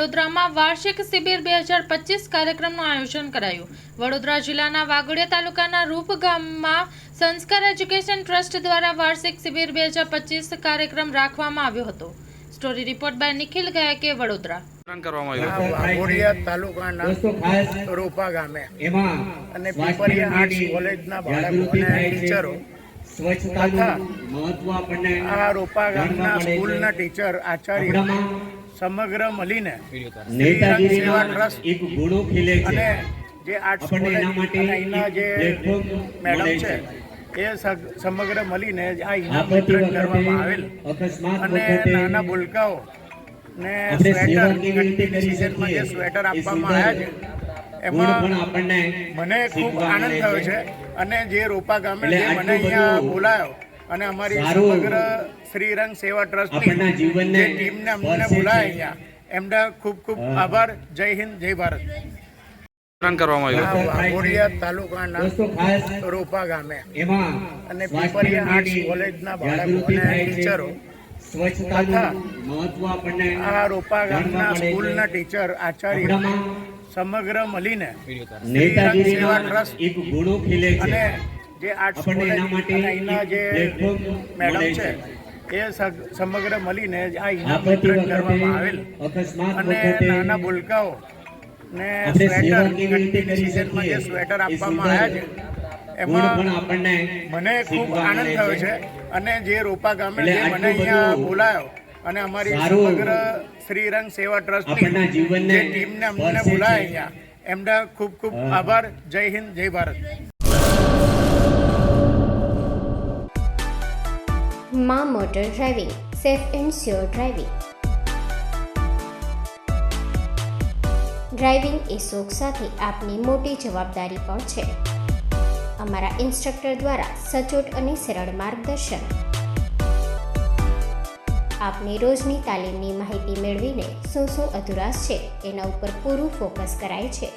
વડોદરામાં વાર્ષિક શિબિર 2025 કાર્યક્રમનું આયોજન કરાયું। વડોદરા જિલ્લાના વાઘોડિયા તાલુકાના રૂપ ગામમાં સંસ્કાર એજ્યુકેશન ટ્રસ્ટ દ્વારા વાર્ષિક શિબિર 2025 કાર્યક્રમ રાખવામાં આવ્યો હતો। Story report by Nikhil Gayake Vadodara. Waghodia તાલુકાના રોપા ગામે અને પીપરિયા આર્ટ્સ કોલેજના બાળકો અને ટીચરો આ રોપા ગામના સ્કૂલના ટીચર આચાર્ય સમગ્ર મળીને સેવા ટ્રસ્ટ અને જે આર્ટ્સ કોલેજ અને અહીંના જે મેડમ છે એ સમગ્ર મળીને આ ઇનામ વિતરણ કરવામાં આવેલ અને નાના બોલકાઓ ને સ્વેટર સિઝનમાં જે સ્વેટર આપવામાં આવ્યા છે એમાં મને ખૂબ આનંદ થયો છે અને જે રોપા ગામે જે મને અહીંયા બોલાયો અને અમારી સમગ્ર શ્રીરંગ સેવા ટ્રસ્ટની જે ટીમને અમને બોલાય અહીંયા એમના ખૂબ ખૂબ આભાર। જય હિન્દ, જય ભારત। વાઘોડિયા તાલુકાના રોપા ગામે અને પીપરિયા આર્ટ્સ કોલેજના બાળકો અને ટીચરો આ રોપા ગામના સ્કૂલના ટીચર આચાર્ય સમગ્ર મળીને સેવા ટ્રસ્ટ અને જે આર્ટ્સ કોલેજ અને અહીંના જે મેડમ છે એ સમગ્ર મળીને આ ઇનામ વિતરણ કરવામાં આવેલ અને નાના બોલકાઓ ને સ્વેટર સિઝનમાં જે સ્વેટર આપવામાં આવ્યા છે એમાં મને ખૂબ આનંદ થયો છે અને જે રોપા ગામે જે મને અહીંયા બોલાયો અને અમારી સમગ્ર શ્રીરંગ સેવા ટ્રસ્ટની જે ટીમને અમને બોલાય અહીંયા એમના ખૂબ ખૂબ આભાર। જય હિન્દ, જય ભારત। માં motor driving, safe and sure driving. Driving એ શોખ સાથે આપની મોટી જવાબદારી પણ છે। અમારા ઇન્સ્ટ્રક્ટર દ્વારા સચોટ અને સરળ માર્ગદર્શન આપની રોજની તાલીમની માહિતી મેળવીને શું અધુરાશ છે એના ઉપર પૂરું ફોકસ કરાય છે।